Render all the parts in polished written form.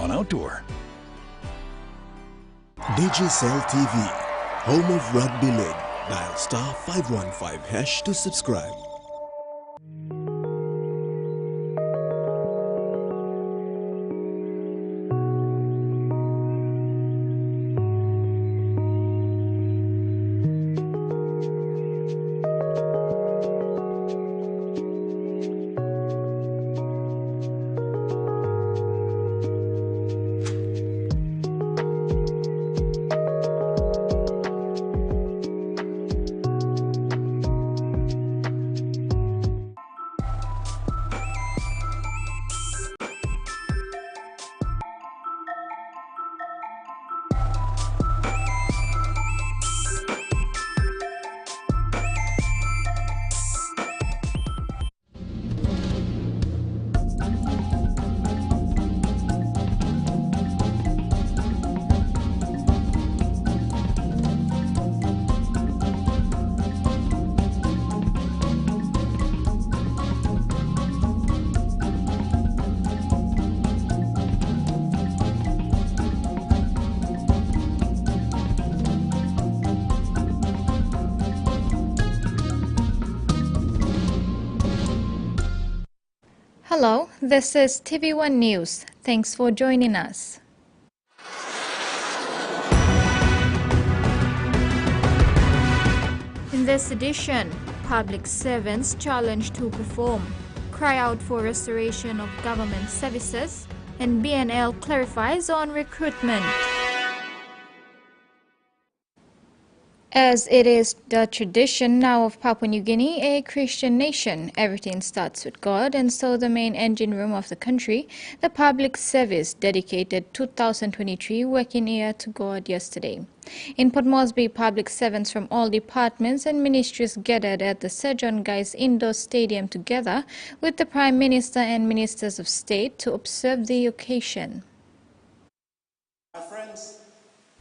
TVWAN Outdoor. Digicel TV, home of Rugby League. Dial *515# to subscribe. Hello, this is TVWAN News. Thanks for joining us. In this edition, public servants challenged to perform, cry out for restoration of government services, and BNL clarifies on recruitment. As it is the tradition now of Papua New Guinea, a Christian nation, everything starts with God, and so the main engine room of the country, the public service, dedicated 2023 working year to God yesterday. In Port Moresby, public servants from all departments and ministries gathered at the Sir John Guy's Indoor Stadium together with the Prime Minister and Ministers of State to observe the occasion.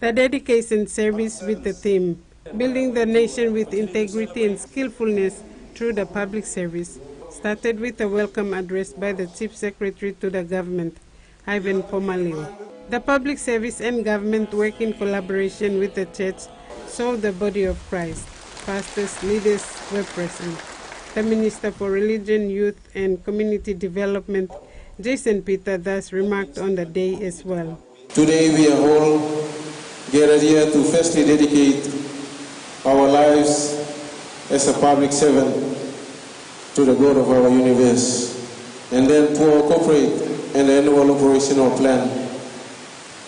The dedication service with the theme Building the Nation with Integrity and Skillfulness through the Public Service started with a welcome address by the Chief Secretary to the government, Ivan Pomalil. The public service and government work in collaboration with the church saw the body of Christ. Pastors, leaders were present. The Minister for Religion, Youth and Community Development, Jason Peter, thus remarked on the day as well. Today we are all gathered here to firstly dedicate our lives as a public servant to the God of our universe, and then to incorporate an annual operational plan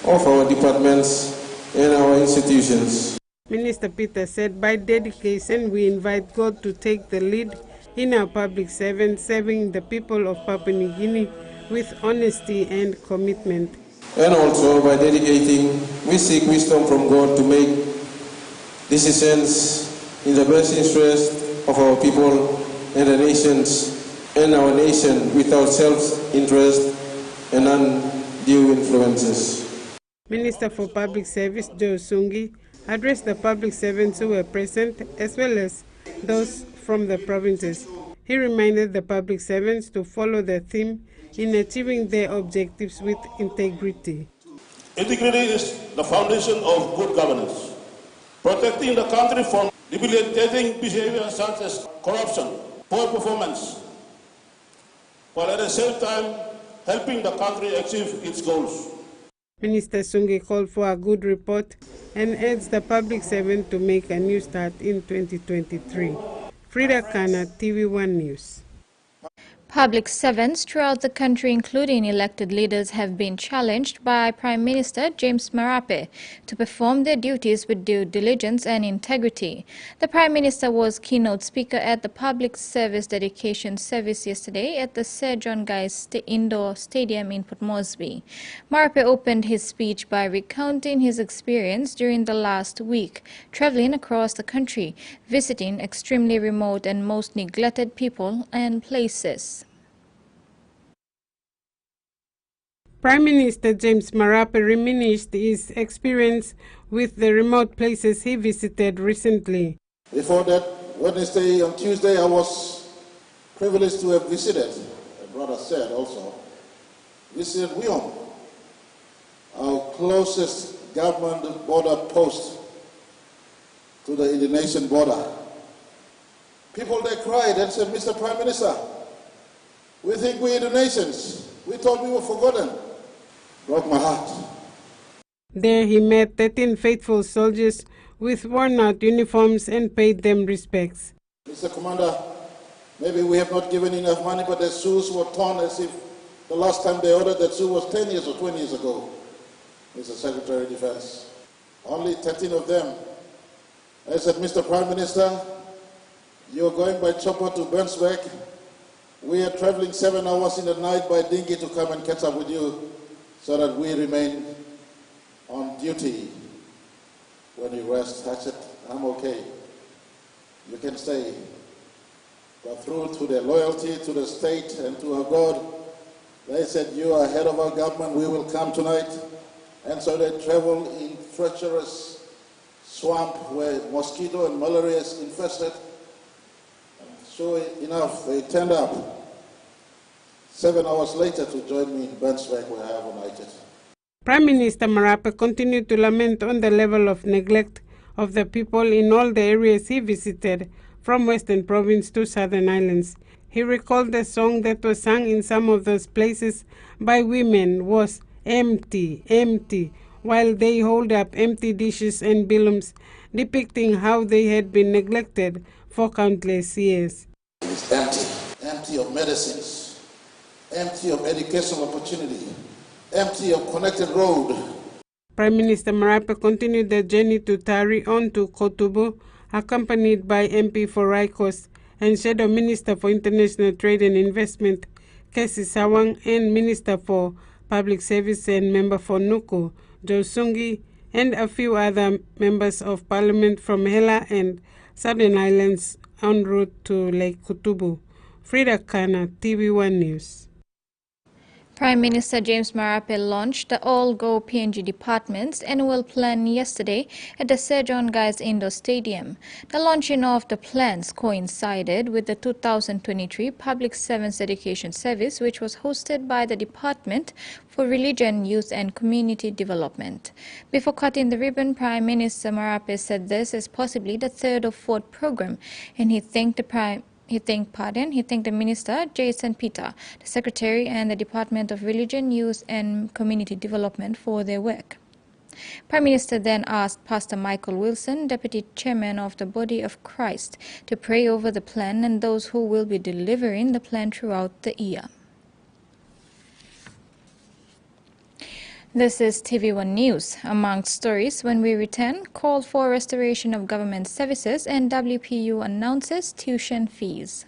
of our departments and our institutions. Minister Peter said, by dedication we invite God to take the lead in our public servants, serving the people of Papua New Guinea with honesty and commitment. And also by dedicating, we seek wisdom from God to make decisions in the best interest of our people and the nations and our nation without self-interest and undue influences. Minister for Public Service Joe Sungi addressed the public servants who were present as well as those from the provinces. He reminded the public servants to follow the theme in achieving their objectives with integrity. Integrity is the foundation of good governance. Protecting the country from debilitating behavior such as corruption, poor performance, while at the same time helping the country achieve its goals. Minister Sungi called for a good report and urged the public servant to make a new start in 2023. Frida Kana, TVWAN News. Public servants throughout the country, including elected leaders, have been challenged by Prime Minister James Marape to perform their duties with due diligence and integrity. The Prime Minister was keynote speaker at the Public Service Dedication Service yesterday at the Sir John Guy's Indoor Stadium in Port Moresby. Marape opened his speech by recounting his experience during the last week, traveling across the country, visiting extremely remote and most neglected people and places. Prime Minister James Marape reminisced his experience with the remote places he visited recently. Before that Wednesday and Tuesday, I was privileged to have visited, my brother said also, visited Wyong, closest government border post to the Indonesian border. People, they cried and said, Mr. Prime Minister, we think we're Indonesians. We thought we were forgotten. Broke my heart. There he met 13 faithful soldiers with worn-out uniforms and paid them respects. Mr. Commander, maybe we have not given enough money, but their shoes were torn as if the last time they ordered that shoe was 10 years or 20 years ago. Mr. Secretary of Defense. Only 13 of them. I said, Mr. Prime Minister, you're going by chopper to Bensweg. We are traveling 7 hours in the night by dinghy to come and catch up with you so that we remain on duty. When you rest, I said, I'm okay. You can stay. But through to their loyalty to the state and to our God, they said, you are head of our government, we will come tonight. And so they travel in treacherous swamp where mosquito and malaria is infested. Sure enough, they turned up 7 hours later to join me in Bensweg where I have united. Prime Minister Marape continued to lament on the level of neglect of the people in all the areas he visited, from Western Province to Southern Islands. He recalled the song that was sung in some of those places by women was empty, empty, while they hold up empty dishes and bilums, depicting how they had been neglected for countless years. It's empty, empty of medicines, empty of educational opportunity, empty of connected road. Prime Minister Marape continued the journey to Tari on to Kotubu, accompanied by MP for Raikos and Shadow Minister for International Trade and Investment, Kesi Sawang, and Minister for Public Service and Member for Nuku, Joe Sungi, and a few other members of Parliament from Hela and Southern Islands en route to Lake Kotubu. Frida Kana, TVWAN News. Prime Minister James Marape launched the All-Go PNG Department's annual plan yesterday at the Sir John Guy's Indoor Stadium. The launching of the plans coincided with the 2023 Public Sevens Education Service, which was hosted by the Department for Religion, Youth and Community Development. Before cutting the ribbon, Prime Minister Marape said this is possibly the third or fourth program, and he thanked the Minister, Jason Peter, the Secretary and the Department of Religion, Youth and Community Development for their work. Prime Minister then asked Pastor Michael Wilson, Deputy Chairman of the Body of Christ, to pray over the plan and those who will be delivering the plan throughout the year. This is TV1 News. Amongst stories when we return, call for restoration of government services and WPU announces tuition fees.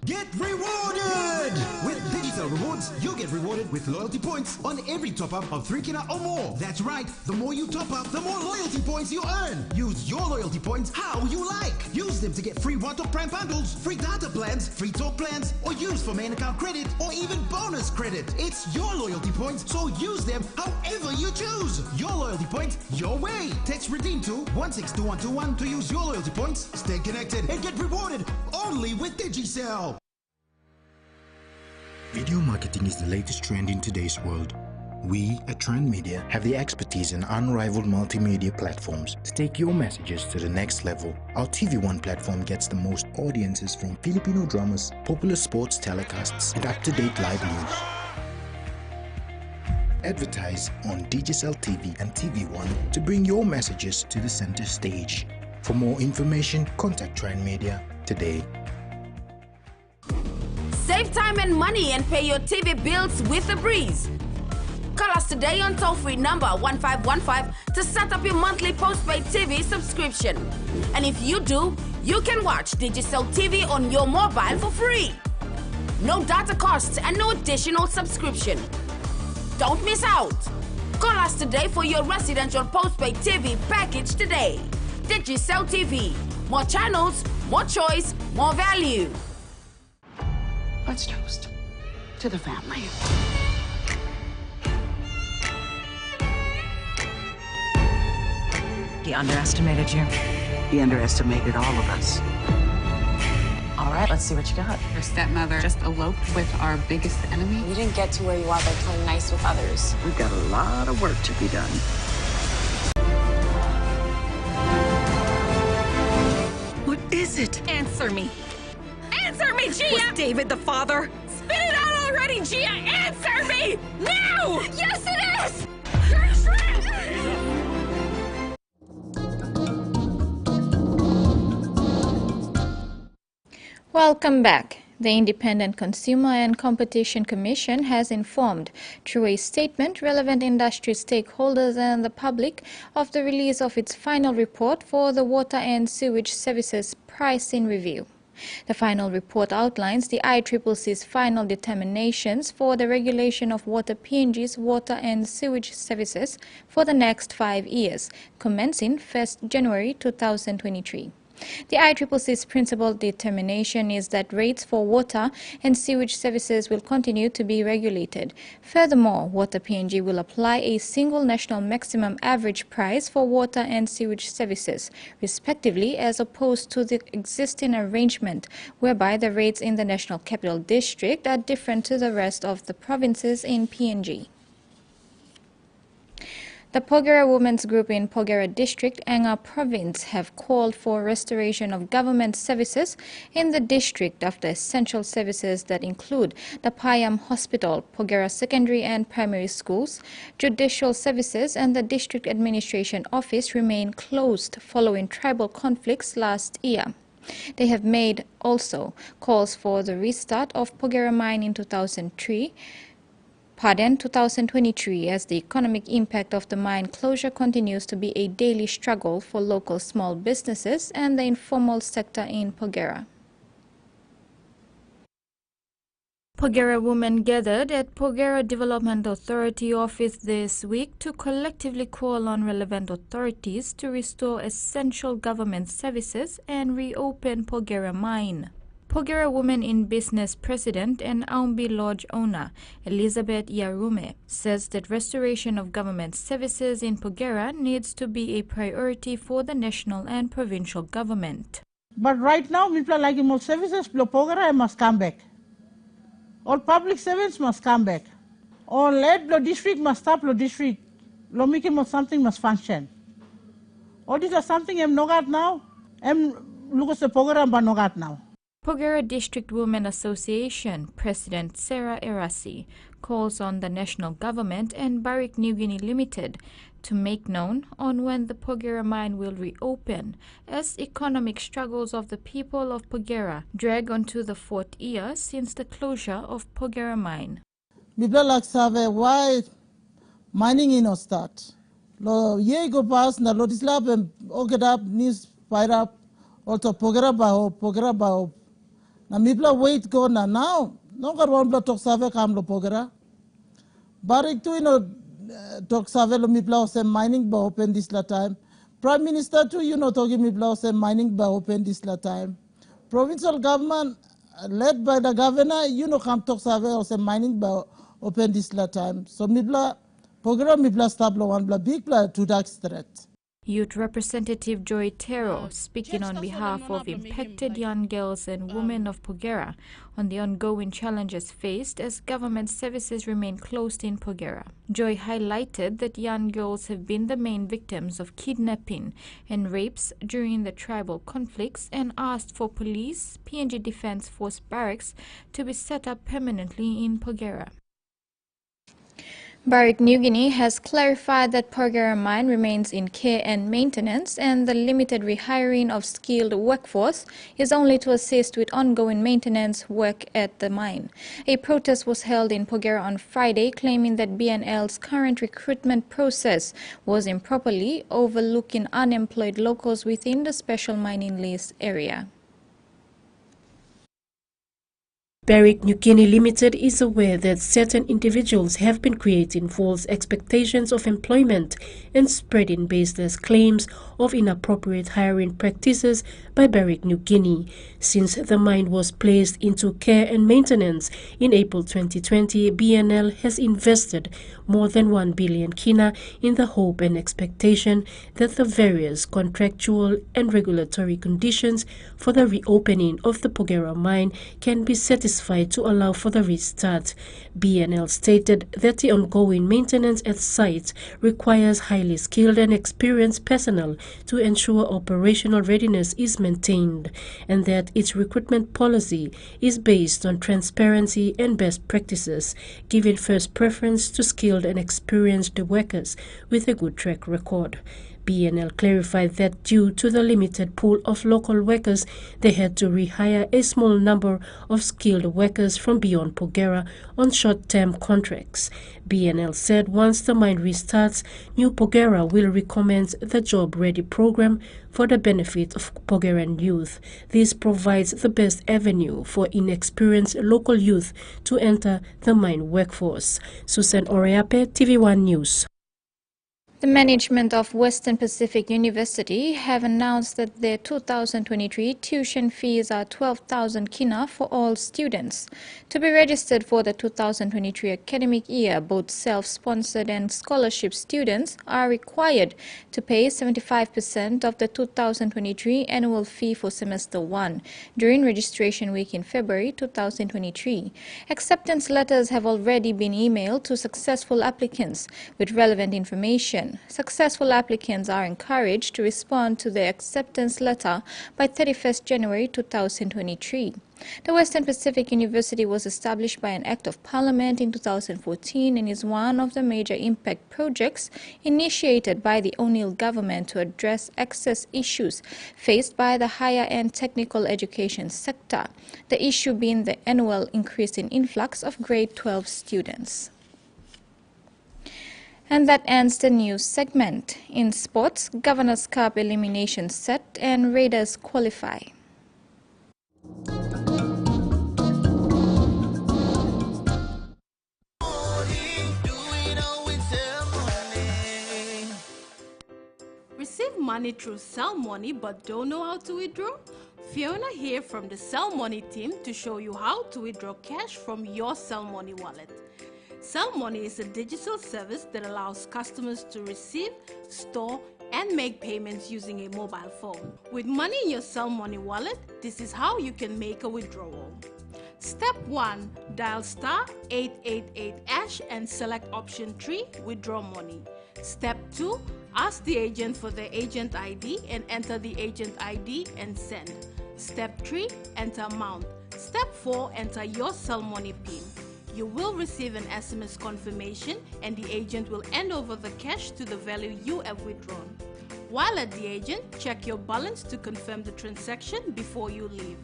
Get rewarded! With digital rewards, you get rewarded with loyalty points on every top-up of 3 kina or more. That's right, the more you top up, the more loyalty points you earn. Use your loyalty points how you like. Use them to get free one-top prime bundles, free data plans, free talk plans, or use for main account credit, or even bonus credit. It's your loyalty points, so use them however you choose. Your loyalty points, your way. Text redeem to 162121 to use your loyalty points, stay connected, and get rewarded only with Digicel. Video marketing is the latest trend in today's world. We at Trend Media have the expertise and unrivaled multimedia platforms to take your messages to the next level. Our TV1 platform gets the most audiences from Filipino dramas, popular sports telecasts, and up-to-date live news. Advertise on Digicel TV and TV1 to bring your messages to the center stage. For more information, contact Trend Media today. Save time and money and pay your TV bills with a breeze. Call us today on toll-free number 1515 to set up your monthly postpaid TV subscription. And if you do, you can watch Digicel TV on your mobile for free. No data costs and no additional subscription. Don't miss out. Call us today for your residential postpaid TV package today. Digicel TV. More channels, more choice, more value. Let's toast to the family. He underestimated you. He underestimated all of us. All right. right, let's see what you got. Your stepmother just eloped with our biggest enemy. You didn't get to where you are by playing nice with others. We've got a lot of work to be done. What is it? Answer me. Answer me, Gia! Was David the father? Spit it out already, Gia! Answer me! Now! Yes, it is! You're trash! Welcome back. The Independent Consumer and Competition Commission has informed, through a statement, relevant industry stakeholders and the public of the release of its final report for the Water and Sewage Services Pricing Review. The final report outlines the ICCC's final determinations for the regulation of water PNG's water and sewage services for the next 5 years, commencing 1st January 2023. The ICCC's principal determination is that rates for water and sewage services will continue to be regulated. Furthermore, Water PNG will apply a single national maximum average price for water and sewage services, respectively, as opposed to the existing arrangement whereby the rates in the National Capital District are different to the rest of the provinces in PNG. The Porgera Women's Group in Porgera District, Anga Province, have called for restoration of government services in the district after essential services that include the Payam Hospital, Porgera Secondary and Primary Schools, judicial services and the District Administration Office remain closed following tribal conflicts last year. They have made also calls for the restart of Porgera Mine in 2023, as the economic impact of the mine closure continues to be a daily struggle for local small businesses and the informal sector in Porgera. Porgera women gathered at Porgera Development Authority office this week to collectively call on relevant authorities to restore essential government services and reopen Porgera Mine. Porgera Women in Business President and Aumbi Lodge owner Elizabeth Yarume says that restoration of government services in Porgera needs to be a priority for the national and provincial government. But right now, people like more services, Porgera must come back. All public servants must come back. All led the district must stop the district. Lomiki something must function. All these are something I'm not now. I'm look at the Porgera but not now. Porgera District Women Association President Sarah Erasi calls on the national government and Barrick New Guinea Limited to make known on when the Porgera mine will reopen, as economic struggles of the people of Porgera drag on to the 4th year since the closure of Porgera mine. People like Save, why mining in or start? Lo ye go past na lo dislab and get up, news fire up, also Porgera bao. Na mipla wait go na now. No got one blood talk save kam lo Porgera. Barik tu talk save lo mipla se mining ba open this la time. Prime Minister too talking mipla se mining ba open this la time. Provincial government led by the governor come talk save se mining ba open this la time. So mipla Porgera mipla stop lo one bla big bla to that threat. Youth Representative Joy Tero, speaking on behalf of impacted young girls and women of Porgera on the ongoing challenges faced as government services remain closed in Porgera. Joy highlighted that young girls have been the main victims of kidnapping and rapes during the tribal conflicts and asked for police, PNG Defence Force barracks to be set up permanently in Porgera. Barrick New Guinea has clarified that Porgera mine remains in care and maintenance, and the limited rehiring of skilled workforce is only to assist with ongoing maintenance work at the mine. A protest was held in Porgera on Friday, claiming that BNL's current recruitment process was improperly overlooking unemployed locals within the special mining lease area. Barrick New Guinea Limited is aware that certain individuals have been creating false expectations of employment and spreading baseless claims of inappropriate hiring practices by Barrick New Guinea. Since the mine was placed into care and maintenance in April 2020, BNL has invested more than 1 billion kina in the hope and expectation that the various contractual and regulatory conditions for the reopening of the Porgera mine can be satisfied to allow for the restart. BNL stated that the ongoing maintenance at site requires highly skilled and experienced personnel to ensure operational readiness is maintained, and that its recruitment policy is based on transparency and best practices, giving first preference to skilled and experienced workers with a good track record. BNL clarified that due to the limited pool of local workers, they had to rehire a small number of skilled workers from beyond Porgera on short-term contracts. BNL said once the mine restarts, New Porgera will recommence the Job Ready program for the benefit of Porgeran youth. This provides the best avenue for inexperienced local youth to enter the mine workforce. Susan Oreape, TVWAN News. The management of Western Pacific University have announced that their 2023 tuition fees are 12,000 kina for all students. To be registered for the 2023 academic year, both self-sponsored and scholarship students are required to pay 75% of the 2023 annual fee for semester 1 during registration week in February 2023. Acceptance letters have already been emailed to successful applicants with relevant information. Successful applicants are encouraged to respond to their acceptance letter by 31st January 2023. The Western Pacific University was established by an Act of Parliament in 2014 and is one of the major impact projects initiated by the O'Neill government to address access issues faced by the higher-end technical education sector, the issue being the annual increase in influx of grade 12 students. And that ends the news segment. In sports, Governor's Cup elimination set and Raiders qualify. Receive money through Cell Money but don't know how to withdraw? Fiona here from the Cell Money team to show you how to withdraw cash from your Cell Money wallet. Cell Money is a digital service that allows customers to receive, store, and make payments using a mobile phone. With money in your Cell Money wallet, this is how you can make a withdrawal. Step 1. Dial *888# and select option 3, Withdraw Money. Step 2. Ask the agent for the agent ID and enter the agent ID and send. Step 3. Enter amount. Step 4. Enter your Cell Money PIN. You will receive an SMS confirmation and the agent will hand over the cash to the value you have withdrawn. While at the agent, check your balance to confirm the transaction before you leave.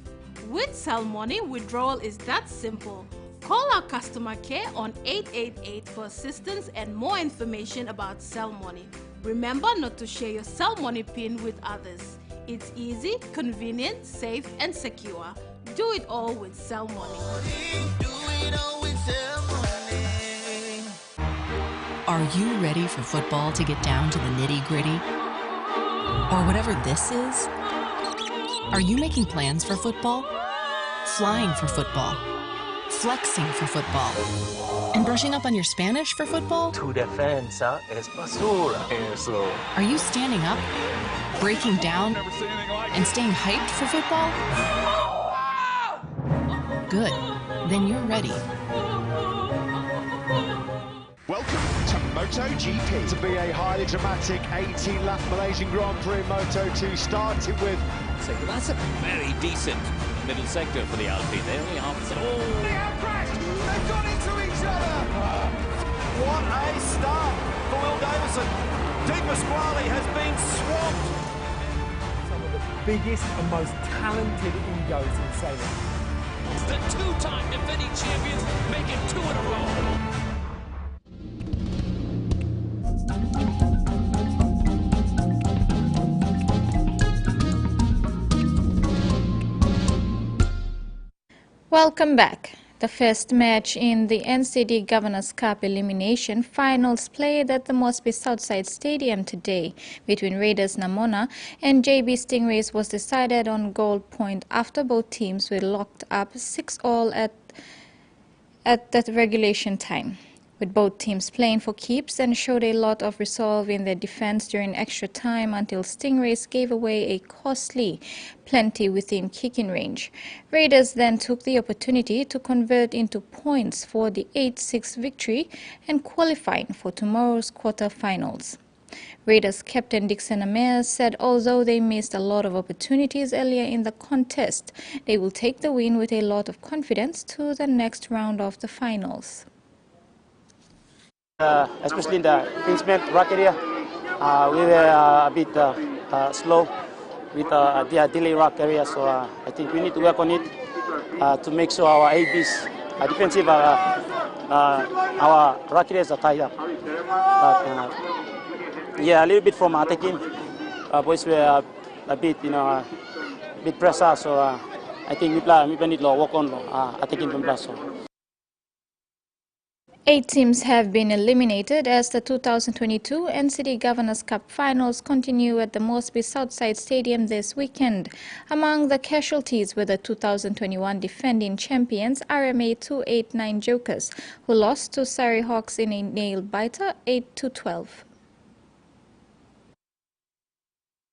With Cell Money, withdrawal is that simple. Call our customer care on 888 for assistance and more information about Cell Money. Remember not to share your Cell Money PIN with others. It's easy, convenient, safe and secure. Do it all with Cell Money. Are you ready for football to get down to the nitty-gritty? Or whatever this is? Are you making plans for football? Flying for football? Flexing for football? And brushing up on your Spanish for football? Tu defensa es basura. Eso. Are you standing up, breaking down, and staying hyped for football? Good. Then you're ready. Welcome to MotoGP. To be a highly dramatic 18-lap Malaysian Grand Prix Moto2 started with... So that's a very decent middle sector for the Alpine. They only half a second. Oh, they have crashed! They've gone into each other! What a start for Will Davison. Di Pasquale has been swamped. Some of the biggest and most talented egos in sailing. The two-time defending champions make it 2 in a row. Welcome back. The first match in the NCD Governors Cup elimination finals played at the Mosby Southside Stadium today between Raiders Namona and JB Stingrays was decided on goal point after both teams were locked up 6-all at that regulation time, with both teams playing for keeps and showed a lot of resolve in their defense during extra time until Stingrays gave away a costly plenty within kicking range. Raiders then took the opportunity to convert into points for the 8-6 victory and qualifying for tomorrow's quarter-finals. Raiders captain Dixon Amir said although they missed a lot of opportunities earlier in the contest, they will take the win with a lot of confidence to the next round of the finals. Especially in the Kingsmere Rock area, we were a bit slow with the Delay Rock area, so I think we need to work on it to make sure our ABs, defensive, our rock areas are tied up. But, yeah, a little bit from attacking. Boys were a bit, a bit pressure, so I think we need to work on attacking from plus. 8 teams have been eliminated as the 2022 NCD Governors Cup finals continue at the Mosby Southside Stadium this weekend. Among the casualties were the 2021 defending champions RMA 289 Jokers, who lost to Surrey Hawks in a nail-biter 8-12.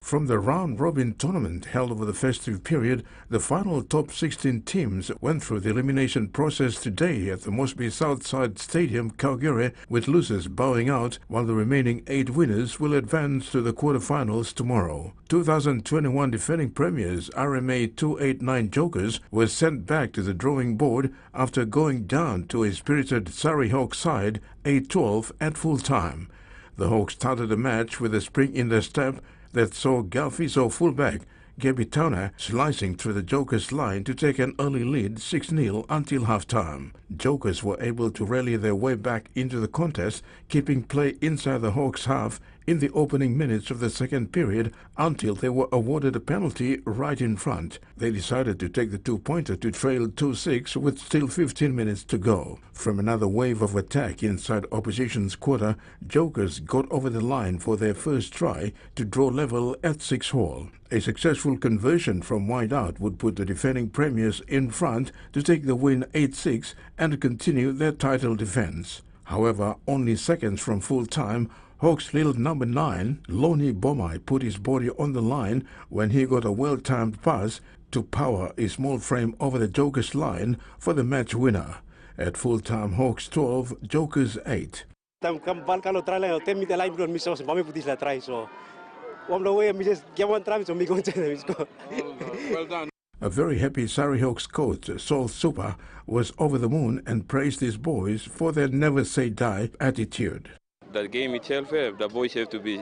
From the round-robin tournament held over the festive period, the final top 16 teams went through the elimination process today at the Mosby Southside Stadium, Calgary, with losers bowing out, while the remaining 8 winners will advance to the quarterfinals tomorrow. 2021 defending premiers RMA 289 Jokers were sent back to the drawing board after going down to a spirited Surrey Hawks side 8-12 at full time. The Hawks started the match with a spring in their step that saw Galfiso fullback Gabby Towner slicing through the Jokers' line to take an early lead 6-0 until halftime. Jokers were able to rally their way back into the contest, keeping play inside the Hawks' half in the opening minutes of the second period until they were awarded a penalty right in front. They decided to take the two-pointer to trail 2-6 with still 15 minutes to go. From another wave of attack inside opposition's quarter, Jokers got over the line for their first try to draw level at 6-all. A successful conversion from wide out would put the defending premiers in front to take the win 8-6 and continue their title defense. However, only seconds from full time, Hawks' little number 9, Lonnie Bomai, put his body on the line when he got a well-timed pass to power a small frame over the Jokers' line for the match winner. At full-time, Hawks 12, Jokers 8. A very happy Surrey Hawks coach, Saul Super, was over the moon and praised his boys for their never-say-die attitude. The game itself, the boys have to be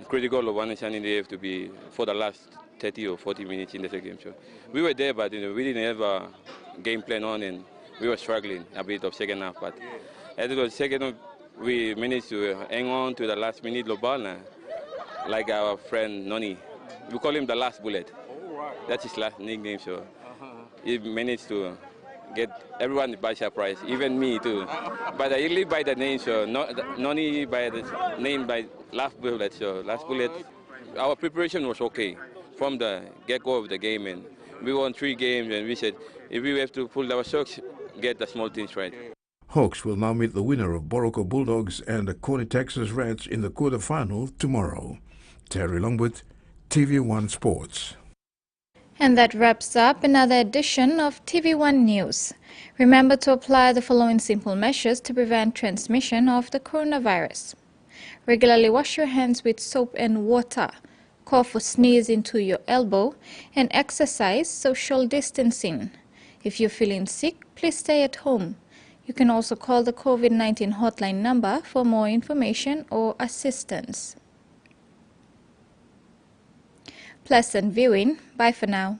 critical of one and they have to be for the last 30 or 40 minutes in the game. So we were there, but we didn't have a game plan on, and we were struggling a bit of second half. But at the second half, we managed to hang on to the last minute ball, like our friend Noni. We call him the last bullet. That's his last nickname. So he managed to get everyone by surprise, even me too. But I live by the name, so Noni by the name by last bullet. So last bullet, our preparation was okay from the get-go of the game, and we won 3 games, and we said if we have to pull our socks, get the small things right. Hawks will now meet the winner of Borroco Bulldogs and the Coney Texas Reds in the quarterfinal tomorrow. Terry Longwood, TV1 Sports. And that wraps up another edition of TV1 News. Remember to apply the following simple measures to prevent transmission of the coronavirus. Regularly wash your hands with soap and water. Cough or sneeze into your elbow, and exercise social distancing. If you're feeling sick, please stay at home. You can also call the COVID-19 hotline number for more information or assistance. Pleasant viewing. Bye for now.